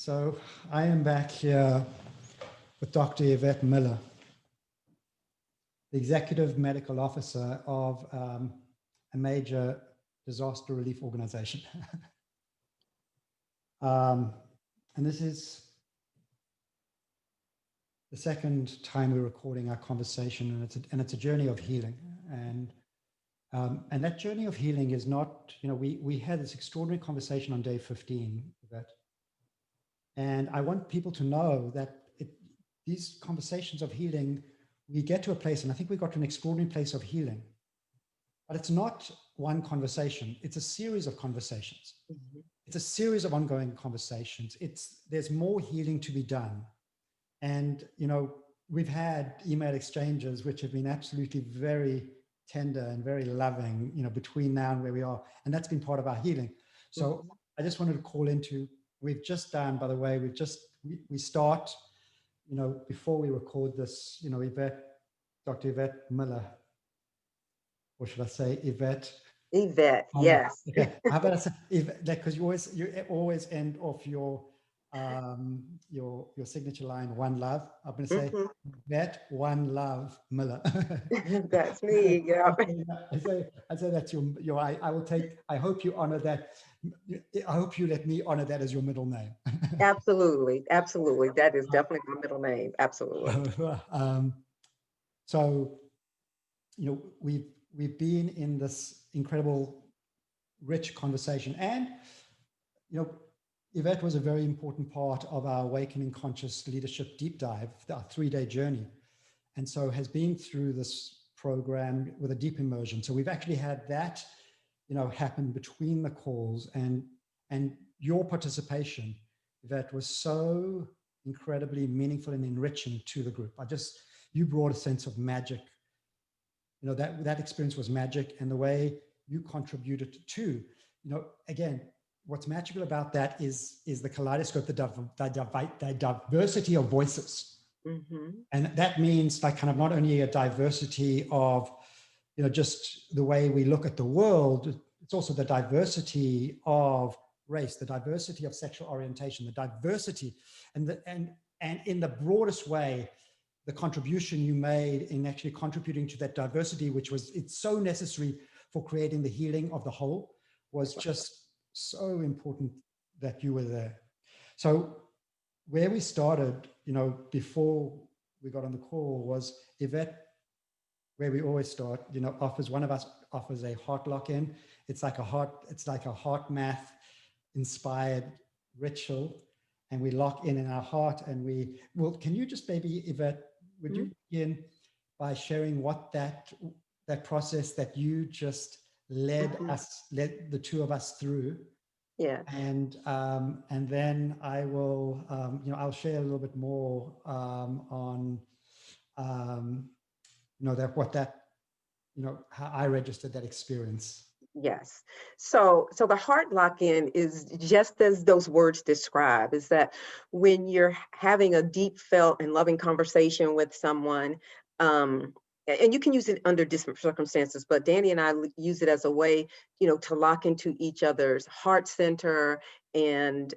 So I am back here with Dr. Yvette Miller, the Executive Medical Officer of a major disaster relief organization. And this is the second time we're recording our conversation, and it's a journey of healing. And that journey of healing is not, we had this extraordinary conversation on day 15, Yvette. And I want people to know that these conversations of healing, we get to a place, and I think we got to an extraordinary place of healing. But it's not one conversation. It's a series of conversations. Mm-hmm. It's a series of ongoing conversations. There's more healing to be done. And, we've had email exchanges, which have been absolutely very tender and very loving, between now and where we are. And that's been part of our healing. So mm-hmm. I just wanted to call into, we've just done, by the way, we start, before we record this, Dr. Yvette Miller, or should I say Yvette? Yvette, yes. Okay. How about I say Yvette, because you always end off your signature line, one love. I'm going to say Yvette, one love, Miller. That's me. Yeah. I say that's your. I hope you honor that. I hope you let me honor that as your middle name. Absolutely, absolutely. That is definitely my middle name. Absolutely. So, we've been in this incredible, rich conversation, and Yvette was a very important part of our Awakening Conscious Leadership Deep Dive, our 3-day journey, and so has been through this program with a deep immersion. So we've actually had that, happen between the calls, and your participation, Yvette, was so incredibly meaningful and enriching to the group. You brought a sense of magic. That experience was magic, and the way you contributed to, again, what's magical about that is the kaleidoscope, the diversity of voices. Mm-hmm. And that means kind of not only a diversity of, just the way we look at the world, it's also the diversity of race, the diversity of sexual orientation, the diversity, and in the broadest way, the contribution you made in actually contributing to that diversity, it's so necessary for creating the healing of the whole, was just so important that you were there. So where we started, before we got on the call, was Yvette, where we always start, one of us offers a heart lock-in. It's like a heart math inspired ritual, and we lock in our heart, and can you just maybe, Yvette, would you begin by sharing what that process that you just led the two of us through? Yeah. And then I will, I'll share a little bit more on, how I registered that experience. Yes. So the heart lock-in is just as those words describe, is that when you're having a deep felt and loving conversation with someone, and you can use it under different circumstances, but Danny and I use it as a way, to lock into each other's heart center and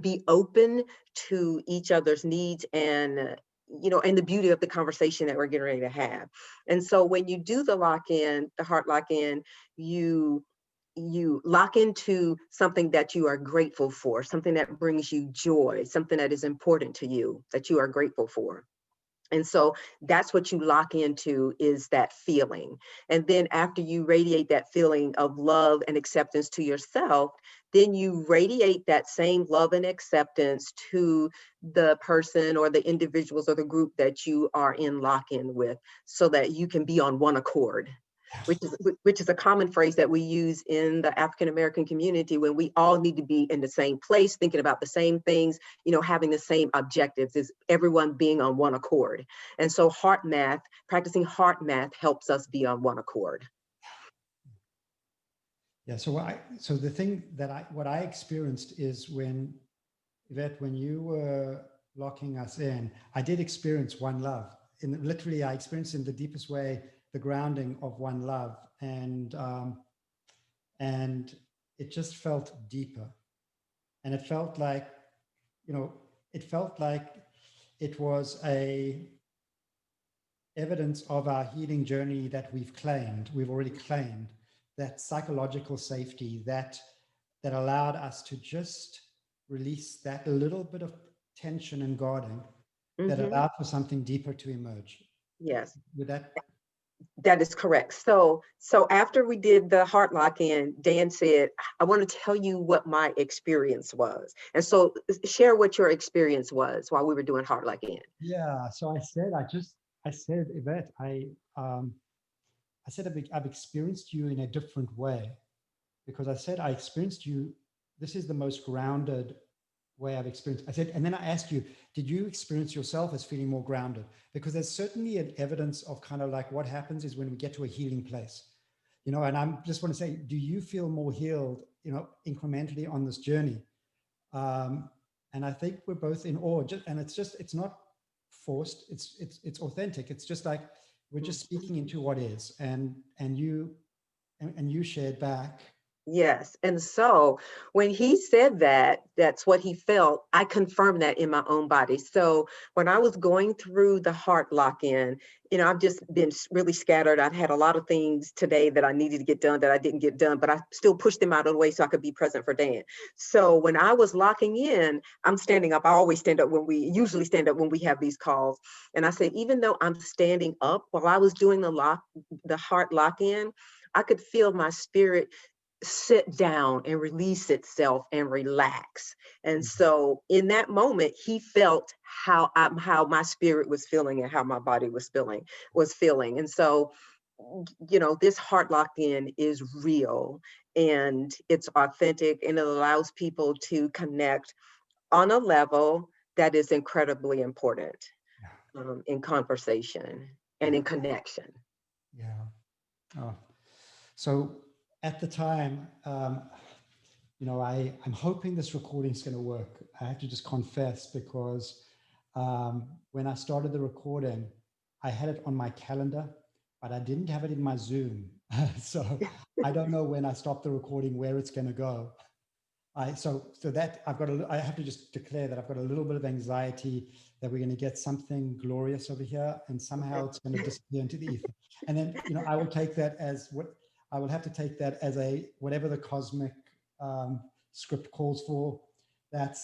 be open to each other's needs and the beauty of the conversation that we're getting ready to have. And so when you do the lock-in, the heart lock-in, you lock into something that you are grateful for, something that brings you joy, something that is important to you, that you are grateful for. And so that's what you lock into, is that feeling. And then after you radiate that feeling of love and acceptance to yourself, then you radiate that same love and acceptance to the person or the individuals or the group that you are in lock-in with, so that you can be on one accord. Which is a common phrase that we use in the African American community, when we all need to be in the same place, thinking about the same things, having the same objectives, is everyone being on one accord. And so practicing heart math helps us be on one accord. Yeah. So the thing what I experienced is when you were locking us in, I did experience one love. Literally, I experienced in the deepest way the grounding of one love, and it just felt deeper, and it felt like it felt like it was a evidence of our healing journey that we've already claimed, that psychological safety that allowed us to just release that little bit of tension and guarding that allowed for something deeper to emerge. Yes. With that? That is correct. So after we did the heart lock in, Dan said, I want to tell you what my experience was. And so share what your experience was while we were doing heart lock in. Yeah. So I said, Yvette, I've experienced you in a different way, because I said, I experienced you. This is the most grounded way I've experienced. I said, and then I asked you, did you experience yourself as feeling more grounded? Because there's certainly an evidence of kind of like what happens is when we get to a healing place, and I just want to say, do you feel more healed, incrementally on this journey? And I think we're both in awe, and it's not forced. It's authentic. It's just like, we're just speaking into what is, and you shared back. Yes. And so when he said that, that's what he felt, I confirmed that in my own body. So when I was going through the heart lock in, I've just been really scattered. I've had a lot of things today that I needed to get done that I didn't get done, but I still pushed them out of the way so I could be present for Dan. So when I was locking in, I'm standing up. I always stand up usually stand up when we have these calls. And I said, even though I'm standing up while I was doing the heart lock in, I could feel my spirit sit down and release itself and relax. And so in that moment, he felt how my spirit was feeling and how my body was feeling. And so, this heart locked in is real and it's authentic, and it allows people to connect on a level that is incredibly important in conversation and in connection. Yeah. Oh. So at the time, I'm hoping this recording is going to work. I have to just confess, because when I started the recording, I had it on my calendar, but I didn't have it in my Zoom. So I don't know when I stop the recording where it's going to go. I have to just declare that I've got a little bit of anxiety that we're going to get something glorious over here and somehow it's going to disappear into the ether. And then, I will take that as I will have to take that as whatever the cosmic script calls for. And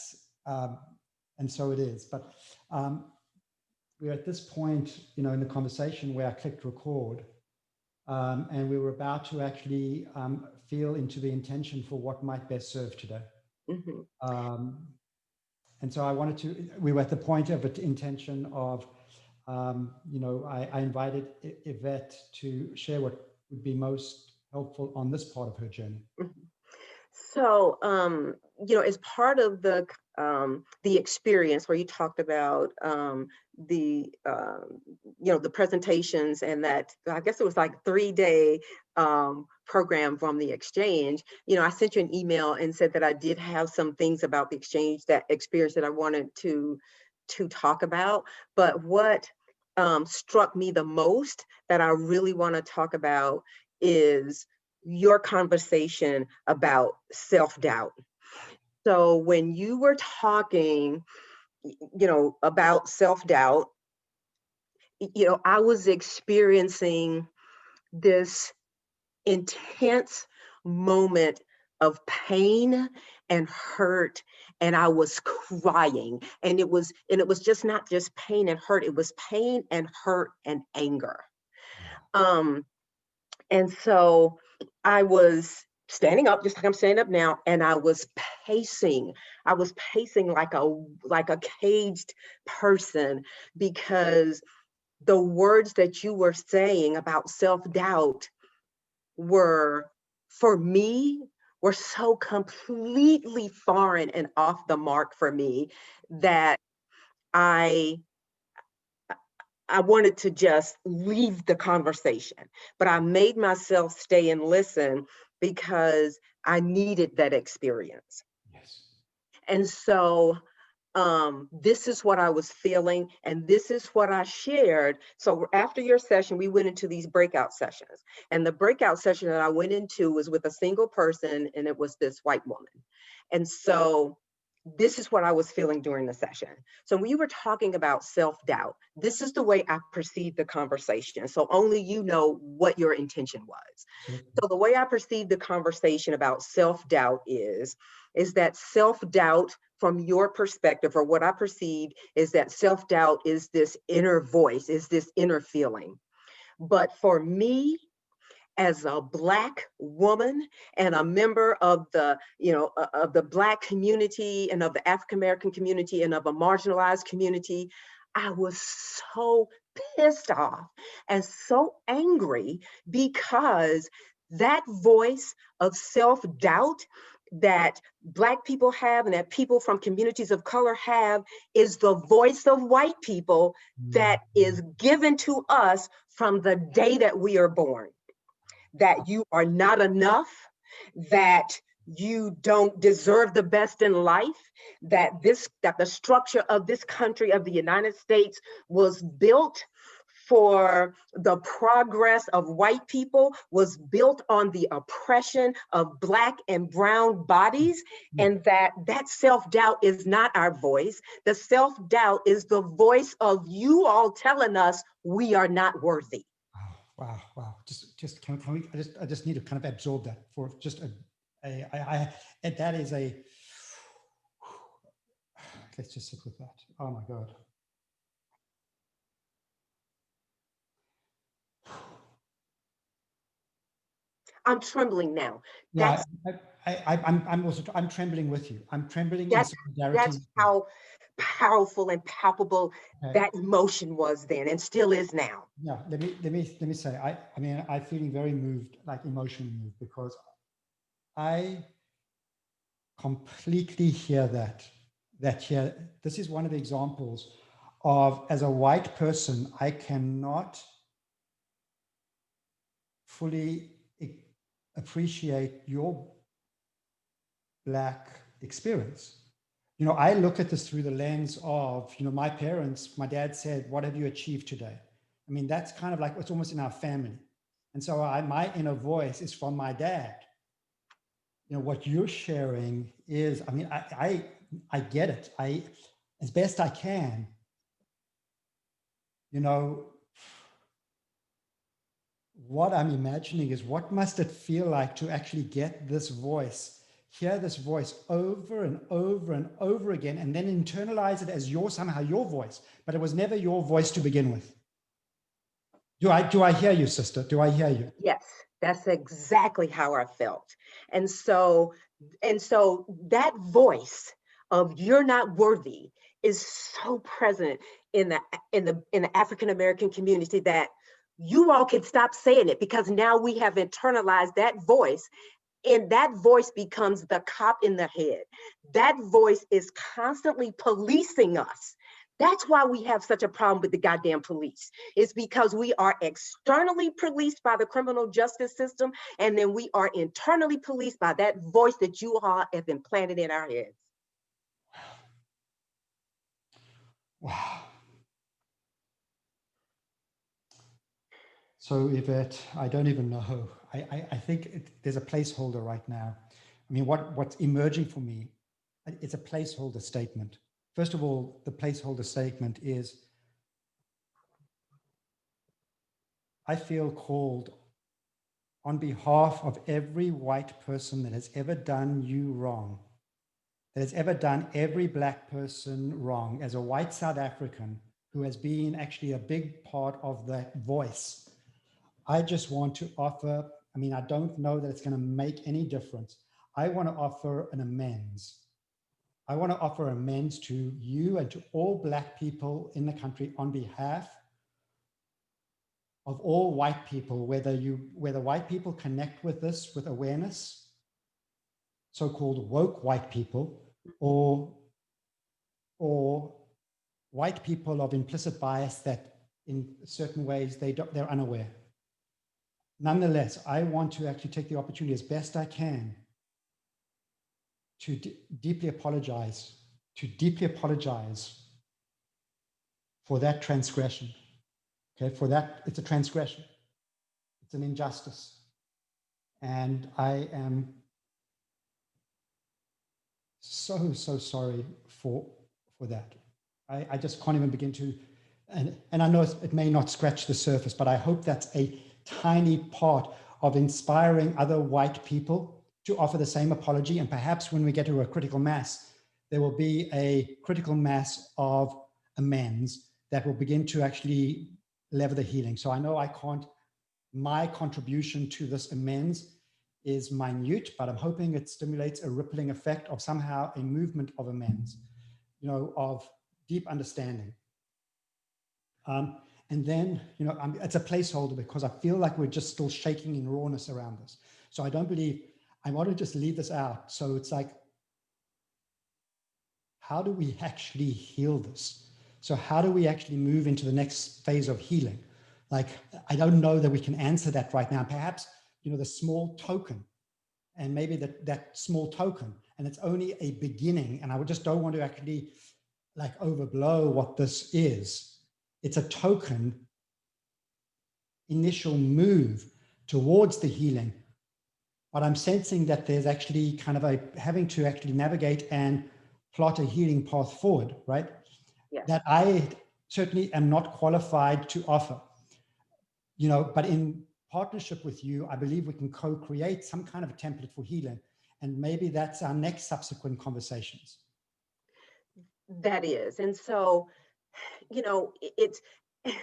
so it is. But we're at this point, in the conversation where I clicked record, and we were about to actually feel into the intention for what might best serve today. And so we were at the point of intention of, I invited Yvette to share what would be most helpful on this part of her journey. So, as part of the experience where you talked about the presentations, and that, I guess it was like 3-day program from the exchange, I sent you an email and said that I did have some things about the exchange, that experience, that I wanted to talk about. But what struck me the most that I really want to talk about is your conversation about self-doubt. So when you were talking, about self-doubt, I was experiencing this intense moment of pain and hurt, and I was crying, and it was just not just pain and hurt, it was pain and hurt and anger. And so I was standing up, just like I'm standing up now, and I was pacing. I was pacing like a caged person, because the words that you were saying about self-doubt were, for me, were so completely foreign and off the mark for me that I wanted to just leave the conversation, but I made myself stay and listen because I needed that experience. Yes. And so this is what I was feeling, and this is what I shared. So after your session, we went into these breakout sessions, and the breakout session that I went into was with a single person, and it was this white woman. And so this is what I was feeling during the session. So when you were talking about self-doubt, this is the way I perceived the conversation. So only you know what your intention was. Absolutely. So the way I perceived the conversation about self-doubt is that self-doubt from your perspective, or what I perceived, is that self-doubt is this inner voice, is this inner feeling. But for me, as a Black woman and a member of the, of the Black community and of the African American community and of a marginalized community, I was so pissed off and so angry because that voice of self-doubt that Black people have and that people from communities of color have is the voice of white people that is given to us from the day that we are born. That you are not enough, that you don't deserve the best in life, that the structure of this country, of the United States, was built for the progress of white people, was built on the oppression of Black and brown bodies, and that self-doubt is not our voice. The self-doubt is the voice of you all telling us we are not worthy. Wow, wow. Just can we, I just need to kind of absorb that for just and that is let's just sit with that. Oh my God. I'm trembling now. Yeah, I'm trembling with you. I'm trembling in solidarity. That's how powerful and palpable that emotion was then and still is now. Yeah, let me say, I mean, I'm feeling very moved, like emotionally moved, because I completely hear that here. This is one of the examples of, as a white person, I cannot fully appreciate your Black experience. You know, I look at this through the lens of, you know, my parents. My dad said, "What have you achieved today?" I mean, that's kind of like, it's almost in our family. And so my inner voice is from my dad. You know, what you're sharing is, I mean, I get it. As best I can, you know, what I'm imagining is, what must it feel like to actually get this voice, hear this voice over and over and over again, and then internalize it as somehow your voice, but it was never your voice to begin with. Do I hear you, sister? Do I hear you? Yes, that's exactly how I felt. And so that voice of "you're not worthy" is so present in the African American community that you all can stop saying it, because now we have internalized that voice, and that voice becomes the cop in the head. That voice is constantly policing us. That's why we have such a problem with the goddamn police. It's because we are externally policed by the criminal justice system, and then we are internally policed by that voice that you all have implanted in our heads. Wow. So Yvette, I don't even know. I think there's a placeholder right now. I mean, what's emerging for me, it's a placeholder statement. First of all, the placeholder statement is, I feel called on behalf of every white person that has ever done you wrong, that has ever done every Black person wrong, as a white South African who has been actually a big part of that voice. I just want to offer, I mean, I don't know that it's going to make any difference. I want to offer an amends. I want to offer amends to you and to all Black people in the country on behalf of all white people, whether white people connect with this with awareness, so-called woke white people, or white people of implicit bias that in certain ways they're unaware. Nonetheless, I want to actually take the opportunity as best I can to deeply apologize for that transgression. Okay, for that, it's a transgression. It's an injustice. And I am so sorry for that. I just can't even begin to, and I know it may not scratch the surface, but I hope that's a tiny part of inspiring other white people to offer the same apology. And perhaps when we get to a critical mass, there will be a critical mass of amends that will begin to actually lever the healing. So I know my contribution to this amends is minute, but I'm hoping it stimulates a rippling effect of somehow a movement of amends, of deep understanding. And then, it's a placeholder because I feel like we're just still shaking in rawness around this. So I don't believe, I want to just leave this out. So it's like, how do we actually heal this? So how do we actually move into the next phase of healing? Like, I don't know that we can answer that right now. Perhaps, the small token, and maybe that small token, and it's only a beginning. And I just don't want to actually like overblow what this is. It's a token initial move towards the healing. But I'm sensing that there's actually kind of having to actually navigate and plot a healing path forward, right? Yes. That I certainly am not qualified to offer, but in partnership with you, I believe we can co-create some kind of a template for healing. And maybe that's our next subsequent conversations. That is. And so, it's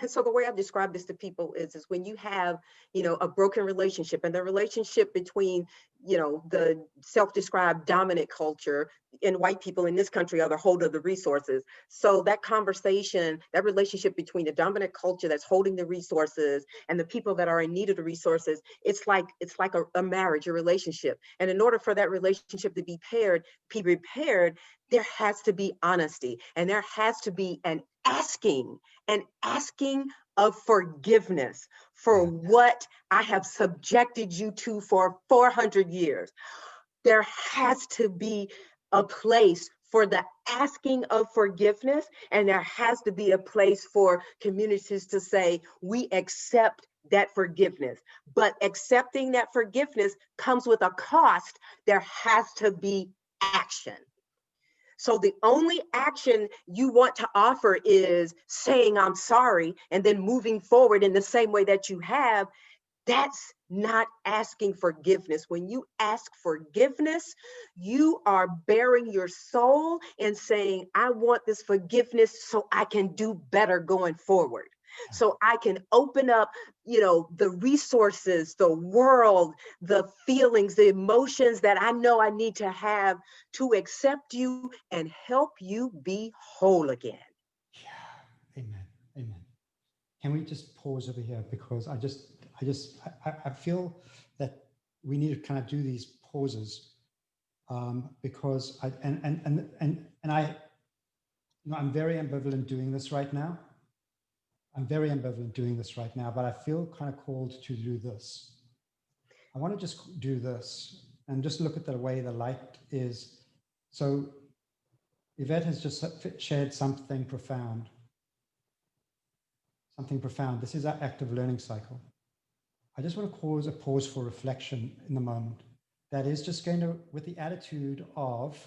so the way I describe this to people is when you have, a broken relationship, and the relationship between, the self-described dominant culture and white people in this country are the holder of the resources. So that conversation, that relationship between the dominant culture that's holding the resources and the people that are in need of the resources, it's like a marriage, a relationship. And in order for that relationship to be repaired, there has to be honesty, and there has to be an asking of forgiveness for what I have subjected you to for 400 years. There has to be a place for the asking of forgiveness, and there has to be a place for communities to say, we accept that forgiveness. But accepting that forgiveness comes with a cost. There has to be action. So the only action you want to offer is saying, I'm sorry, and then moving forward in the same way that you have. That's not asking forgiveness. When you ask forgiveness, you are bearing your soul and saying, I want this forgiveness so I can do better going forward. So I can open up, the resources, the world, the feelings, the emotions that I know I need to have to accept you and help you be whole again. Yeah. Amen. Can we just pause over here? Because I feel that we need to kind of do these pauses, because I'm very ambivalent doing this right now. But I feel kind of called to do this. I want to just do this and just look at the way the light is. So Yvette has just shared something profound. This is our active learning cycle. I just want to cause a pause for reflection in the moment. That is just going to, with the attitude of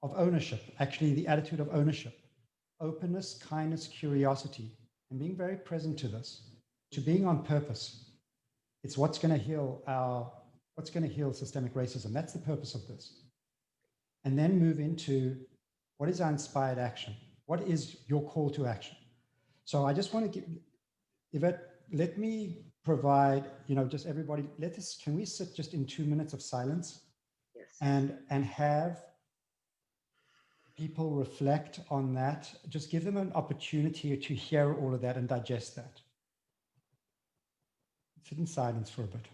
ownership, actually the attitude of ownership, openness, kindness, curiosity, and being very present to this, to being on purpose. It's what's going to heal systemic racism. That's the purpose of this. And then move into what is our inspired action? What is your call to action? So I just want to give, Yvette, let me provide, just everybody, can we sit just in 2 minutes of silence? Yes. And have people reflect on that, just give them an opportunity to hear all of that and digest that. Sit in silence for a bit.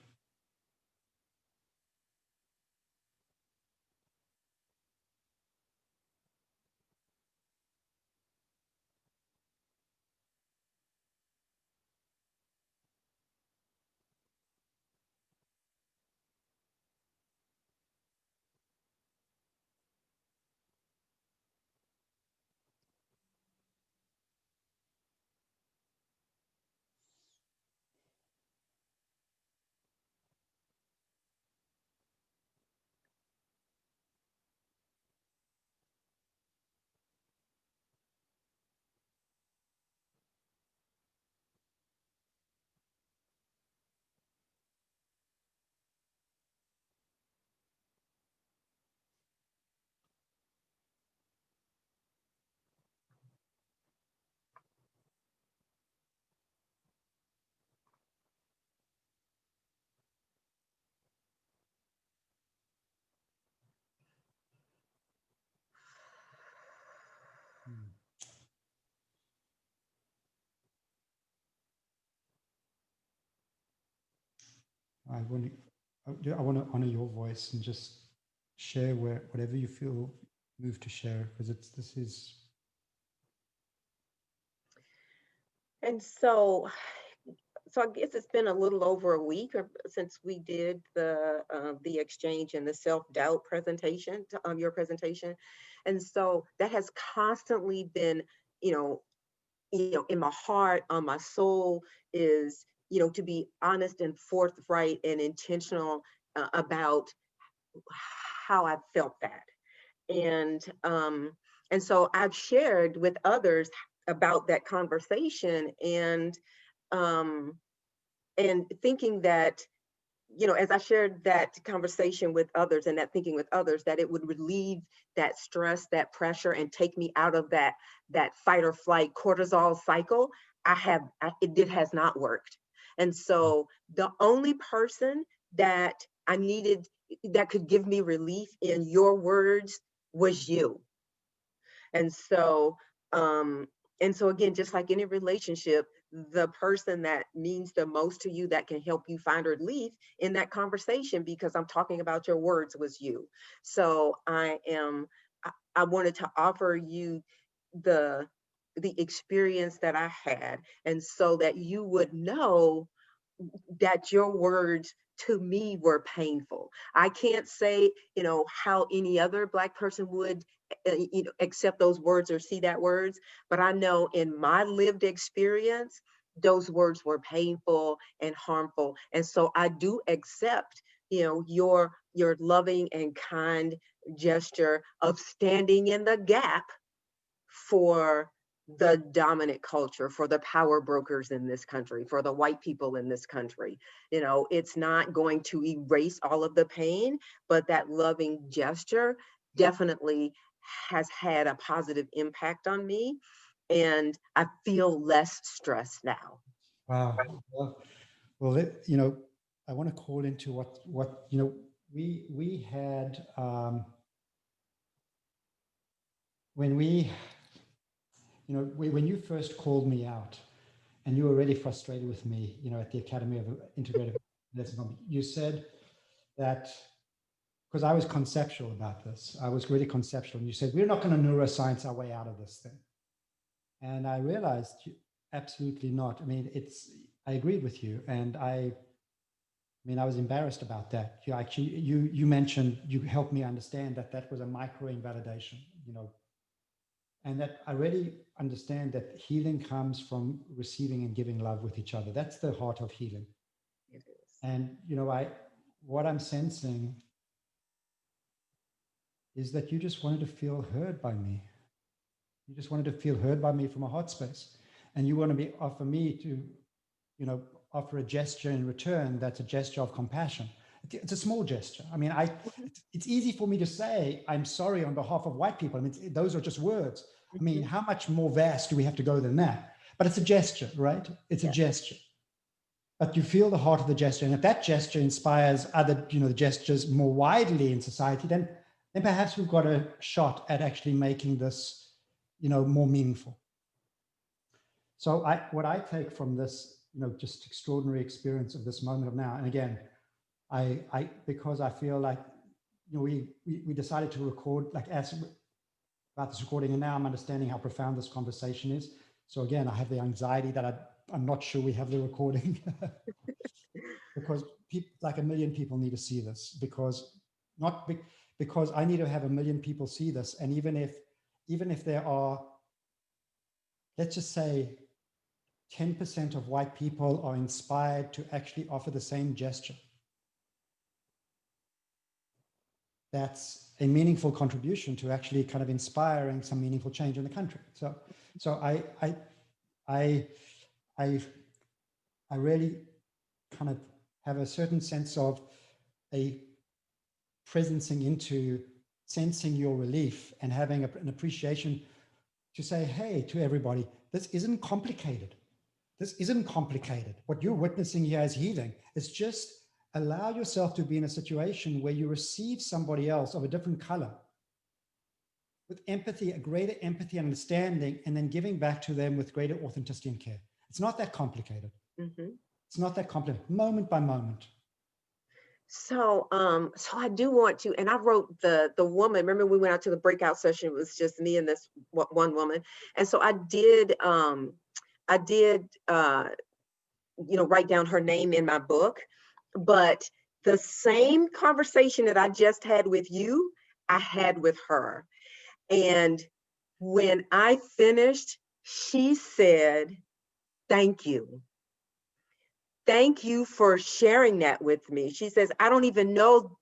I want to honor your voice and just share whatever you feel moved to share, because this is. And so I guess it's been a little over a week since we did the exchange and the self-doubt presentation, your presentation. And so that has constantly been, you know, in my heart, on my soul, is, to be honest and forthright and intentional about how I felt that. And so I've shared with others about that conversation, um, and thinking that, as I shared that conversation with others and that thinking with others, that it would relieve that stress, that pressure, and take me out of that fight or flight cortisol cycle. It has not worked. And so the only person that I needed that could give me relief in your words was you. And so, again, just like any relationship, the person that means the most to you that can help you find relief in that conversation, because I'm talking about your words, was you. So I wanted to offer you the experience that I had, and so that you would know that your words to me were painful. I can't say, how any other Black person would, accept those words or see that words, but I know in my lived experience, those words were painful and harmful. And so I do accept, your loving and kind gesture of standing in the gap for the dominant culture, for the power brokers in this country, for the white people in this country. It's not going to erase all of the pain, but that loving gesture definitely has had a positive impact on me. And I feel less stressed now. Wow. Well, I want to call into what we had when when you first called me out, and you were really frustrated with me, at the Academy of Integrative Medicine. You said that, because I was conceptual about this, I was really conceptual, and you said, we're not going to neuroscience our way out of this thing. And I realized, absolutely not. I mean, I agreed with you, and I was embarrassed about that. You mentioned, you helped me understand that was a micro invalidation, and that I really understand that healing comes from receiving and giving love with each other. That's the heart of healing. It is. And, what I'm sensing is that you just wanted to feel heard by me. You just wanted to feel heard by me from a heart space. And you want to offer me to, offer a gesture in return that's a gesture of compassion. It's a small gesture. I mean, it's easy for me to say, I'm sorry on behalf of white people. I mean, those are just words. I mean, how much more vast do we have to go than that? But it's a gesture, right? It's a gesture. But you feel the heart of the gesture. And if that gesture inspires other, the gestures more widely in society, then perhaps we've got a shot at actually making this, more meaningful. So what I take from this, just extraordinary experience of this moment of now, and again, because I feel like, we decided to record, like, ask about this recording, and now I'm understanding how profound this conversation is. So again, I have the anxiety that I'm not sure we have the recording because like 1 million people need to see this, because I need to have 1 million people see this. And even if there are, let's just say 10% of white people are inspired to actually offer the same gesture, that's a meaningful contribution to actually kind of inspiring some meaningful change in the country. So I really kind of have a certain sense of a presencing into sensing your relief and having an appreciation to say, hey, to everybody, this isn't complicated. This isn't complicated. What you're witnessing here is healing. It's just allow yourself to be in a situation where you receive somebody else of a different color with empathy, a greater empathy and understanding, and then giving back to them with greater authenticity and care. It's not that complicated. It's not that complicated, moment by moment. So I do want to, and I wrote the woman. Remember, we went out to the breakout session. It was just me and this one woman, and so I did, write down her name in my book. But the same conversation that I just had with you, I had with her, and when I finished, she said, "Thank you." Thank you for sharing that with me. She says, I don't even know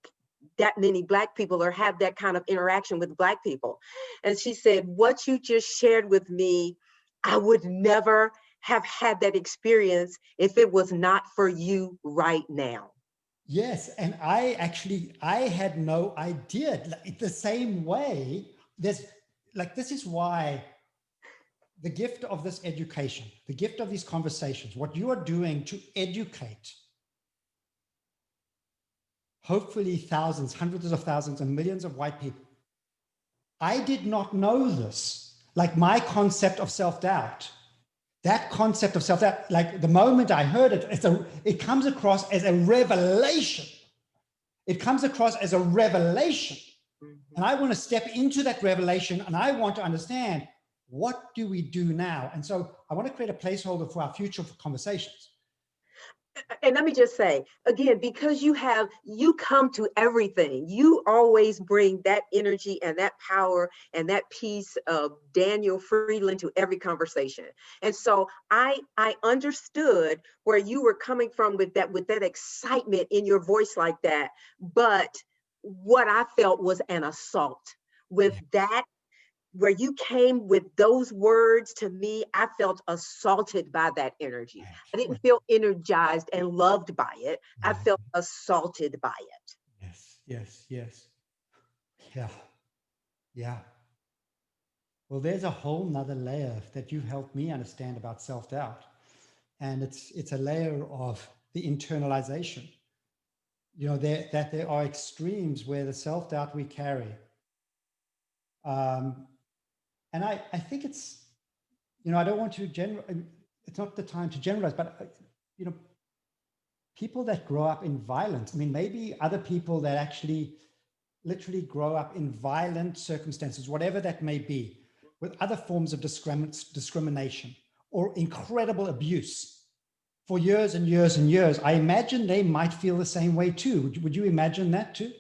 that many Black people or have that kind of interaction with Black people. And she said, what you just shared with me, I would never have had that experience if it was not for you right now. Yes, and I had no idea. Like, the same way, this is why the gift of this education, the gift of these conversations, what you are doing to educate, hopefully thousands, hundreds of thousands, and millions of white people. I did not know this. Like my concept of self-doubt, that concept of self-doubt, like the moment I heard it, it comes across as a revelation. It comes across as a revelation. Mm-hmm. And I want to step into that revelation, and I want to understand, what do we do now? And so I want to create a placeholder for our future conversations. And let me just say again, because you come to everything, you always bring that energy and that power and that piece of Daniel Freeland to every conversation. And so I understood where you were coming from with that excitement in your voice like that. But what I felt was an assault with that. Where you came with those words to me, I felt assaulted by that energy. I didn't feel energized and loved by it. I felt assaulted by it. Yes, yes, yes. Yeah, yeah. Well, there's a whole nother layer that you helped me understand about self-doubt. And it's a layer of the internalization. That there are extremes where the self-doubt we carry. And I think it's, I don't want to it's not the time to generalize, but, people that grow up in violence, I mean, maybe other people that actually literally grow up in violent circumstances, whatever that may be, with other forms of discrimination or incredible abuse for years and years and years, I imagine they might feel the same way too. Would you imagine that too?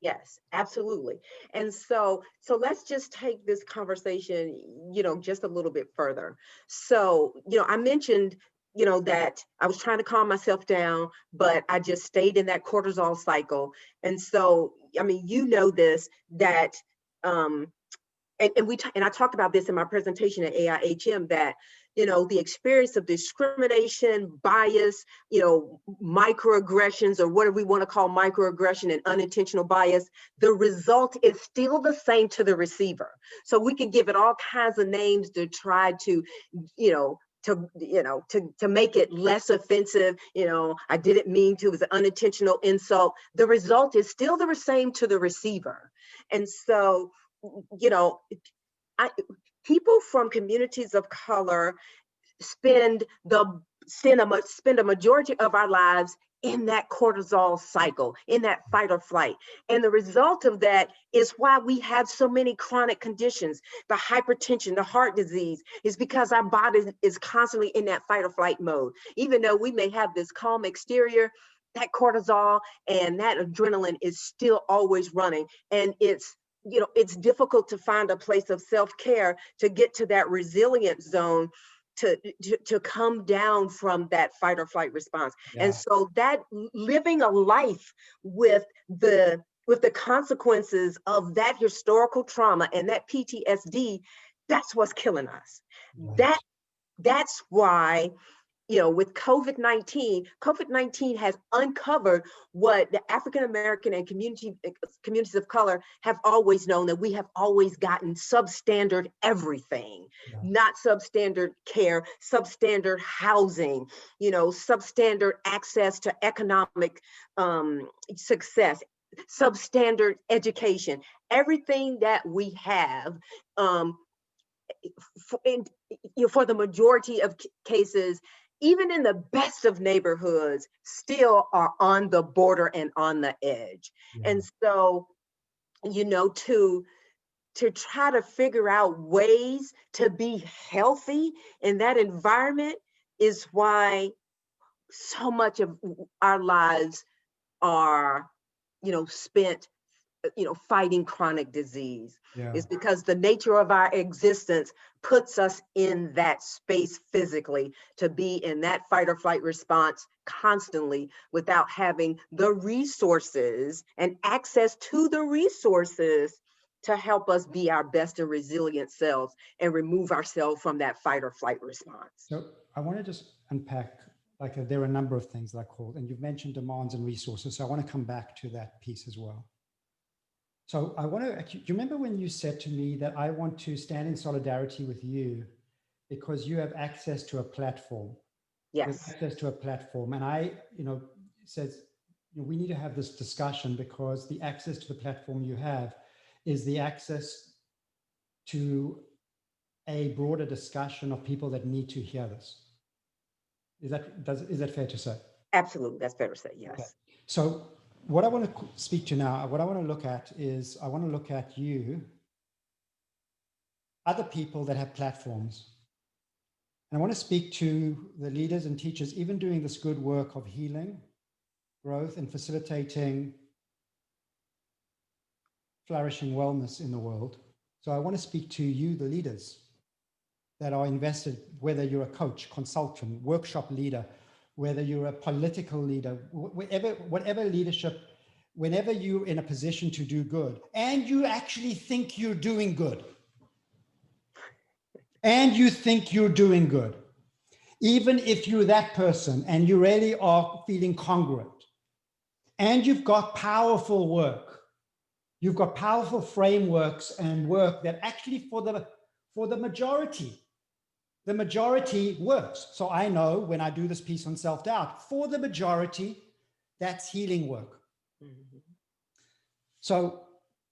Yes, absolutely. And so let's just take this conversation, just a little bit further. So, I mentioned, that I was trying to calm myself down, but I just stayed in that cortisol cycle. And so, I mean, this, that and I talked about this in my presentation at AIHM, that the experience of discrimination, bias, microaggressions, or whatever we want to call microaggression and unintentional bias, the result is still the same to the receiver. So we can give it all kinds of names to try to to make it less offensive. I didn't mean to, it was an unintentional insult. The result is still the same to the receiver. And so, you know, I, people from communities of color spend a majority of our lives in that cortisol cycle, in that fight or flight. And the result of that is why we have so many chronic conditions. The hypertension, the heart disease, is because our body is constantly in that fight or flight mode. Even though we may have this calm exterior, that cortisol and that adrenaline is still always running. And it's difficult to find a place of self-care to get to that resilient zone to come down from that fight or flight response. Yeah. And so that living a life with the consequences of that historical trauma and that PTSD, that's what's killing us. Right. That's why, with COVID-19 has uncovered what the African-American and communities of color have always known, that we have always gotten substandard everything, not substandard care, substandard housing, substandard access to economic success, substandard education, everything that we have, for the majority of cases, even in the best of neighborhoods, still are on the border and on the edge. Yeah. And so, to try to figure out ways to be healthy in that environment is why so much of our lives are, spent, fighting chronic disease. Yeah. Is because the nature of our existence puts us in that space physically to be in that fight or flight response constantly without having the resources and access to the resources to help us be our best and resilient selves and remove ourselves from that fight or flight response. So I want to just unpack, like there are a number of things that I called, and you've mentioned demands and resources. So I want to come back to that piece as well. So I want to, do you remember when you said to me that I want to stand in solidarity with you because you have access to a platform? You have Yes. access to a platform. And I, says, we need to have this discussion because the access to the platform you have is the access to a broader discussion of people that need to hear this. Is that fair to say? Absolutely. That's fair to say. Yes. Okay. So what I want to speak to now, what I want to look at is I want to look at you, other people that have platforms. And I want to speak to the leaders and teachers, even doing this good work of healing, growth, and facilitating flourishing wellness in the world. So I want to speak to you, the leaders that are invested, whether you're a coach, consultant, workshop leader, whether you're a political leader, whatever leadership, whenever you're in a position to do good and you actually think you're doing good, even if you're that person and you really are feeling congruent and you've got powerful work, you've got powerful frameworks and work that actually for the majority works. So I know when I do this piece on self-doubt, for the majority, that's healing work. Mm-hmm. So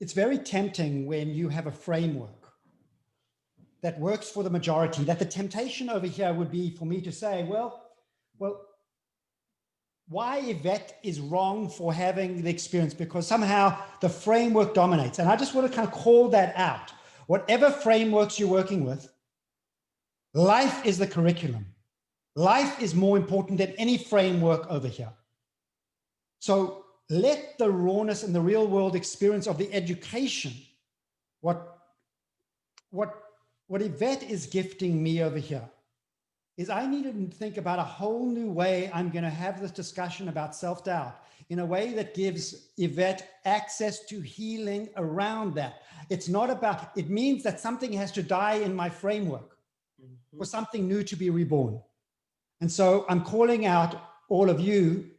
it's very tempting when you have a framework that works for the majority, that the temptation over here would be for me to say, well, why Yvette is wrong for having the experience, because somehow the framework dominates. And I just want to kind of call that out. Whatever frameworks you're working with, life is the curriculum. Life is more important than any framework over here. So let the rawness and the real world experience of the education, what Yvette is gifting me over here, is I need to think about a whole new way I'm going to have this discussion about self-doubt in a way that gives Yvette access to healing around that. It's not about, it means that something has to die in my framework for something new to be reborn. And so I'm calling out all of you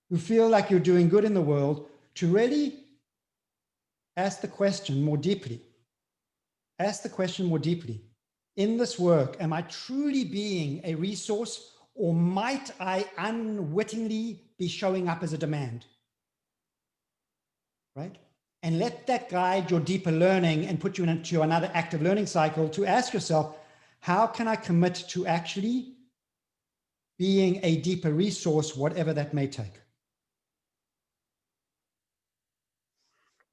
who feel like you're doing good in the world to really ask the question more deeply. Ask the question more deeply. In this work, am I truly being a resource, or might I unwittingly be showing up as a demand? Right? And let that guide your deeper learning and put you into another active learning cycle to ask yourself, how can I commit to actually being a deeper resource, whatever that may take?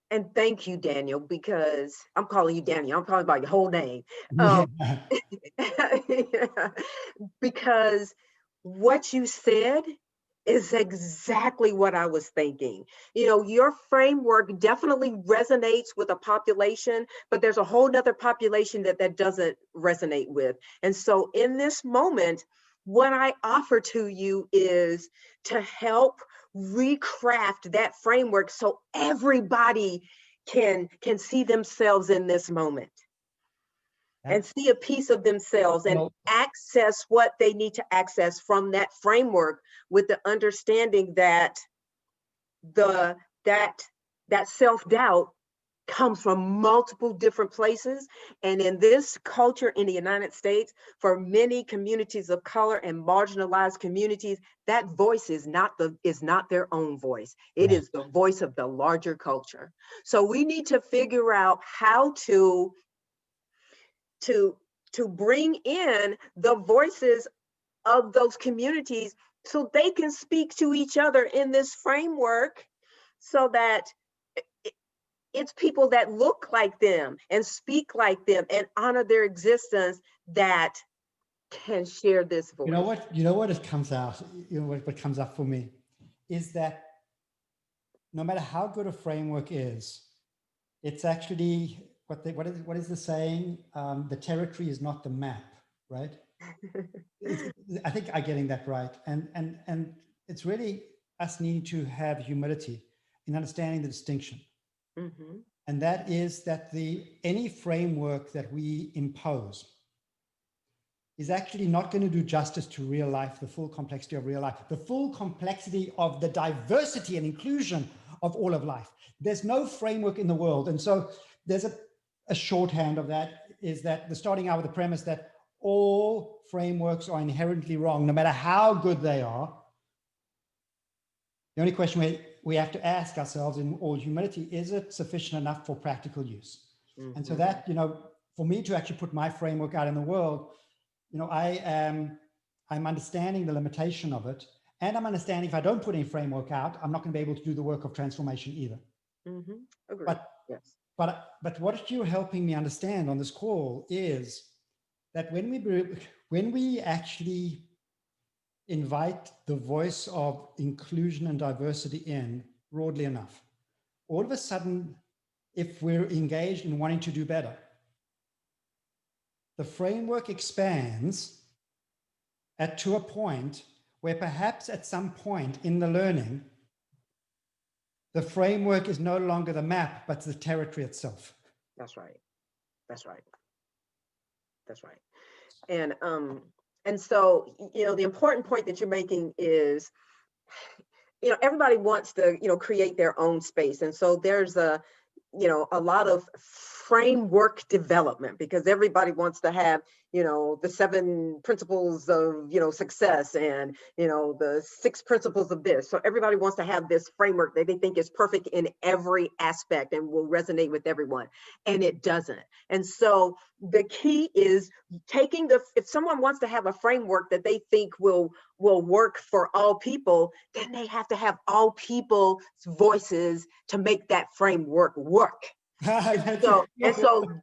And thank you, Daniel, because I'm calling you Daniel. I'm calling by your whole name. Because what you said is exactly what I was thinking. Your framework definitely resonates with a population, but there's a whole nother population that doesn't resonate with. And so in this moment, what I offer to you is to help recraft that framework so everybody can see themselves in this moment and see a piece of themselves and access what they need to access from that framework, with the understanding that that self-doubt comes from multiple different places. And in this culture in the United States, for many communities of color and marginalized communities, that voice is not their own voice. It is the voice of the larger culture. So we need to figure out how to bring in the voices of those communities so they can speak to each other in this framework, so that it's people that look like them and speak like them and honor their existence that can share this You know voice. what? You know what it comes out. You know what comes up for me is that no matter how good a framework is, it's actually what is the saying? The territory is not the map, right? I think I'm getting that right, and it's really us needing to have humility in understanding the distinction, Mhm. and that is that any framework that we impose is actually not going to do justice to real life, the full complexity of real life, the full complexity of the diversity and inclusion of all of life. There's no framework in the world. And so there's a shorthand of that, is that the starting out with the premise that all frameworks are inherently wrong, no matter how good they are. The only question we have to ask ourselves in all humility, is it sufficient enough for practical use? Mhm. And so that, for me to actually put my framework out in the world, I'm understanding the limitation of it. And I'm understanding if I don't put any framework out, I'm not going to be able to do the work of transformation either. Mhm. Agree. But, Yes. but what you're helping me understand on this call is that when we actually invite the voice of inclusion and diversity in broadly enough, all of a sudden, if we're engaged in wanting to do better, the framework expands to a point where perhaps at some point in the learning, the framework is no longer the map, but the territory itself. That's right. That's right. That's right. And so, the important point that you're making is, everybody wants to, create their own space. And so there's a lot of framework development, because everybody wants to have, the 7 principles of, success, and, the 6 principles of this. So everybody wants to have this framework that they think is perfect in every aspect and will resonate with everyone. And it doesn't. And so the key is if someone wants to have a framework that they think will work for all people, then they have to have all people's voices to make that framework work. So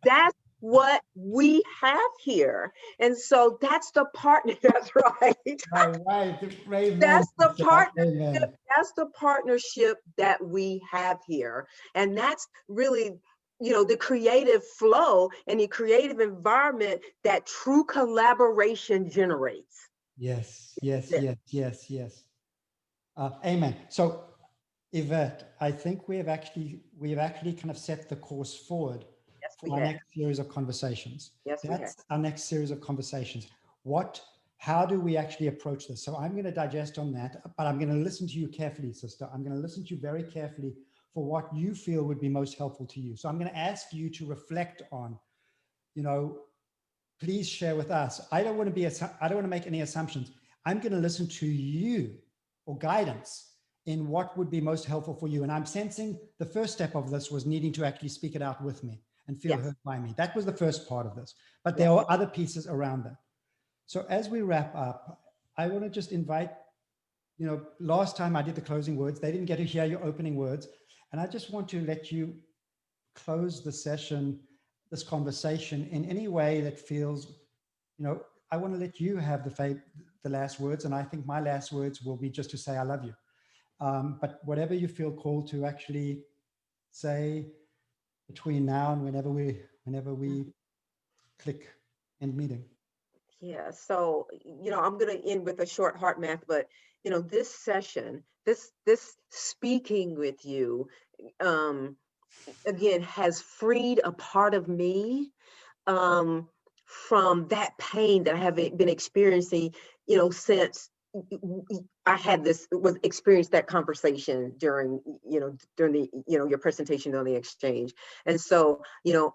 that's what we have here. And so that's the partner. That's right. That's the partnership. That's the partnership that we have here. And that's really, the creative flow and the creative environment that true collaboration generates. Yes. Amen. So, Yvette, I think we have actually kind of set the course forward for our next series of conversations. Yes, that's our next series of conversations. How do we actually approach this? So I'm going to digest on that, but I'm going to listen to you carefully, sister. I'm going to listen to you very carefully for what you feel would be most helpful to you. So I'm going to ask you to reflect on, please share with us. I don't want to make any assumptions. I'm going to listen to you for guidance in what would be most helpful for you. And I'm sensing the first step of this was needing to actually speak it out with me and feel heard by me. That was the first part of this, but there are other pieces around that. So as we wrap up, I want to just invite, last time I did the closing words, they didn't get to hear your opening words. And I just want to let you close the session, this conversation, in any way that feels, I want to let you have the last words. And I think my last words will be just to say, I love you. But whatever you feel called to actually say between now and whenever we click end meeting. Yeah. So, I'm going to end with a short heart math, but, this session, this speaking with you, again, has freed a part of me, from that pain that I have been experiencing, since experienced that conversation during the, your presentation on the exchange. And so,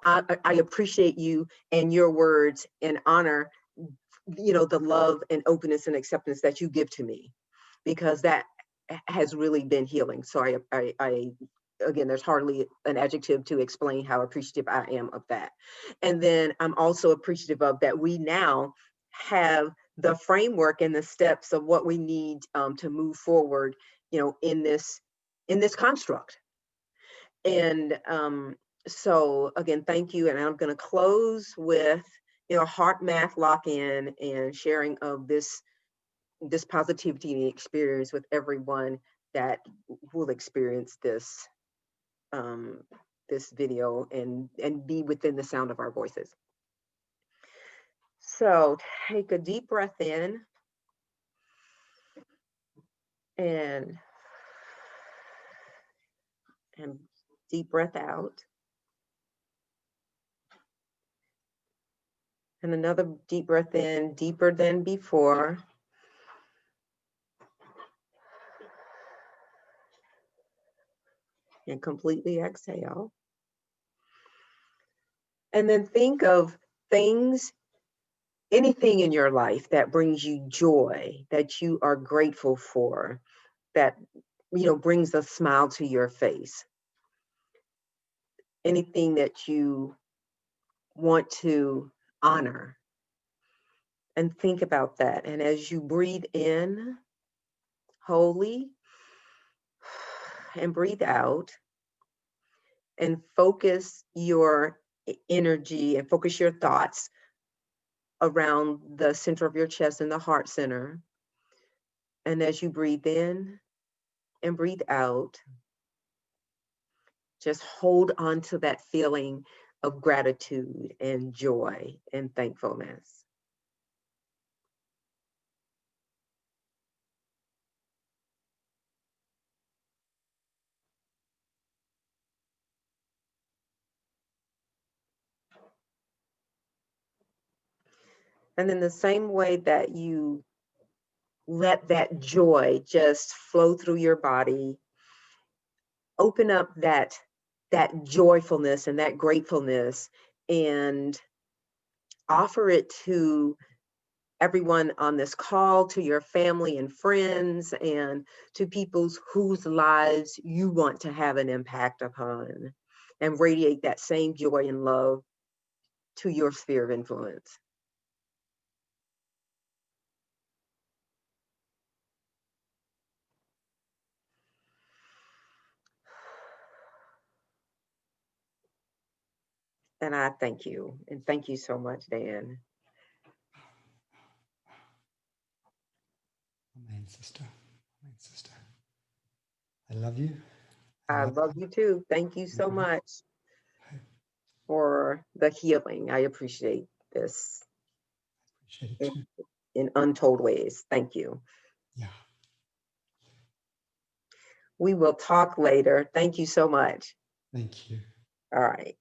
I appreciate you and your words and honor, the love and openness and acceptance that you give to me, because that has really been healing. So I again, there's hardly an adjective to explain how appreciative I am of that. And then I'm also appreciative of that we now have the framework and the steps of what we need to move forward, in this construct. And so again, thank you. And I'm going to close with, heart math lock-in and sharing of this positivity experience with everyone that will experience this this video and be within the sound of our voices. So take a deep breath in and deep breath out. And another deep breath in, deeper than before. And completely exhale. And then think of things, anything in your life that brings you joy, that you are grateful for, that, brings a smile to your face. Anything that you want to honor. And think about that. And as you breathe in, wholly, and breathe out, and focus your energy and focus your thoughts around the center of your chest and the heart center. And as you breathe in and breathe out, just hold on to that feeling of gratitude and joy and thankfulness. And in the same way that you let that joy just flow through your body, open up that joyfulness and that gratefulness and offer it to everyone on this call, to your family and friends, and to people whose lives you want to have an impact upon, and radiate that same joy and love to your sphere of influence. And I thank you. And thank you so much, Dan. Amen, sister. Amen, sister. I love you. I love you too. Thank you so much for the healing. I appreciate this. I appreciate it too. In untold ways. Thank you. Yeah. We will talk later. Thank you so much. Thank you. All right.